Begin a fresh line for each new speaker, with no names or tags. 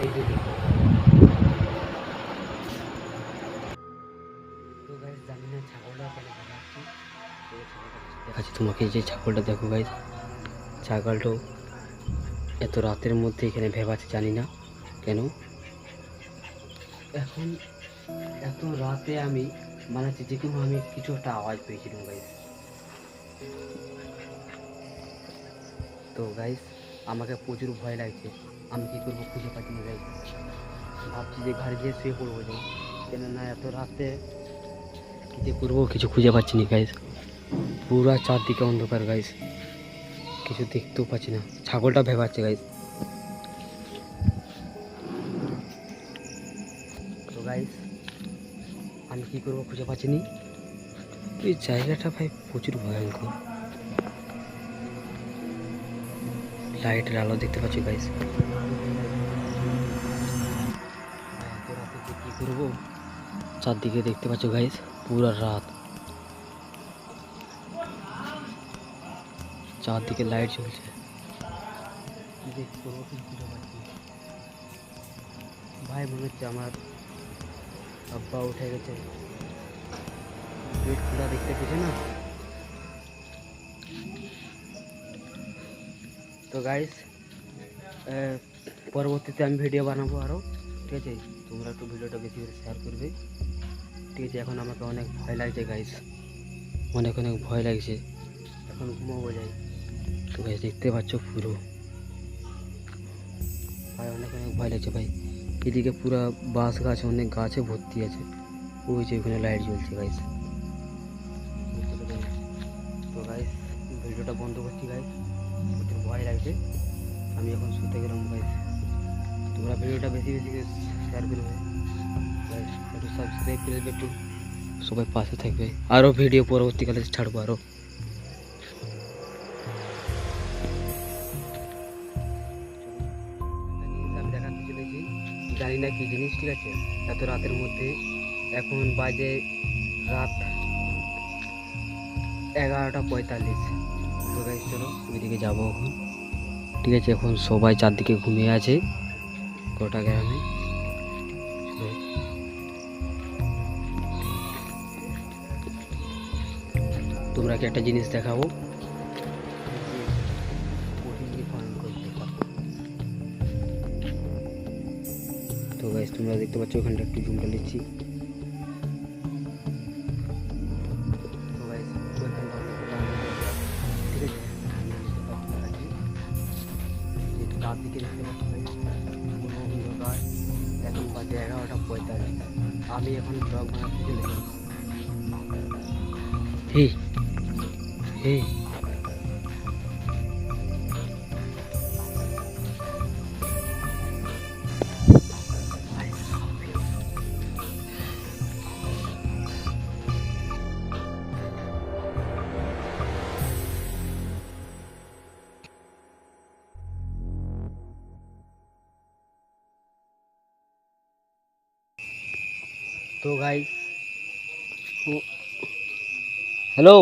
এই যে দেখো। তো গাইস জানি না ছাগলটা কেন দেখাচ্ছি, তো ছাগলটা দেখাচ্ছি তোমাকে। যে ছাগলটা দেখো গাইস, ছাগলটা এত রাতের মধ্যে এখানে ভেবাচ্ছে, জানি না কেন। এখন এত রাতে আমি মানে হচ্ছে যে কোনো আমি কিছু একটা আওয়াজ পেয়েছিলাম গাইস। তো গাইস আমাকে প্রচুর ভয় লাগছে, আমি কী করবো খুঁজে পাচ্ছি না গাইস। ভাবছি যে ঘরে গিয়ে শুয়ে পড়বো যাই, কেননা এত রাতে কী যে করবো কিছু খুঁজে পাচ্ছি না গাইস। পুরা চারদিকে অন্ধকার গাইস, কিছু দেখতেও পাচ্ছি না। ছাগলটা ভেবাচ্ছে গাইস। তো গাইস আমি কী করবো খুঁজে পাচ্ছি না। এই জায়গাটা ভাই প্রচুর ভয়ঙ্কর। লাইটের আলো দেখতে পাচ্ছি গাইস। এত রাতে যে কী করবো, চারদিকে দেখতে পাচ্ছ গাইস পুরা রাত, চারদিকে লাইট জ্বলছে। কী যে করবো কিছু খুঁজে পাচ্ছি না। ভাই মনে হচ্ছে আমার আব্বা উঠে গেছে, গেট খোলা দেখতে পেয়েছে না। তো গাইস পরবর্তীতে আমি ভিডিও বানাবো আরও, ঠিক আছে? তোমরা একটু ভিডিওটা বেশি করে শেয়ার করবে, ঠিক আছে? এখন আমাকে অনেক ভয় লাগছে গাইস, অনেক ভয় লাগছে। এখন ঘুমাবো যাই। তো গাইস দেখতে পাচ্ছ পুরো ভাই অনেক ভয় লাগছে ভাই। এদিকে পুরো বাঁশ গাছ, অনেক গাছে ভর্তি আছে। ওই যে ওখানে লাইট জ্বলছে গাইস। তো গাইস ভিডিওটা বন্ধ করছি গাইস, প্রচুর ভয় লাগছে। আমি এখন শুতে গেলাম গাইস। তোমরা ভিডিওটা বেশি করে শেয়ার করবে গাইস, একটু সাবস্ক্রাইব করে দেবে, একটু সবাই পাশে থাকবে। আরও ভিডিও পরবর্তীকালে ছাড়বো আরও। আমি দেখাতে চলেছি, জানি না কি জিনিস, ঠিক আছে? এত রাতের মধ্যে, এখন বাজে রাত 11:45। তো গাইস চলো ওইদিকে যাবো এখন, ঠিক আছে? এখন সবাই চারদিকে ঘুমিয়ে আছে গোটা গ্রামে। তোমরা কি একটা জিনিস দেখাবো, তো গাইস তোমরা দেখতে পাচ্ছ ওখানটা একটু জুমটা নিচ্ছি। তো গাইস ওইখানটা ঠিক আছে, রাত দিকে দেখতে পাচ্ছি ভাই কোনো অন্ধকার। এখন বাজে 11:45, আমি এখন ব্লগ বানাতে চলে যাই। হে হে তো গাইস হ্যালো।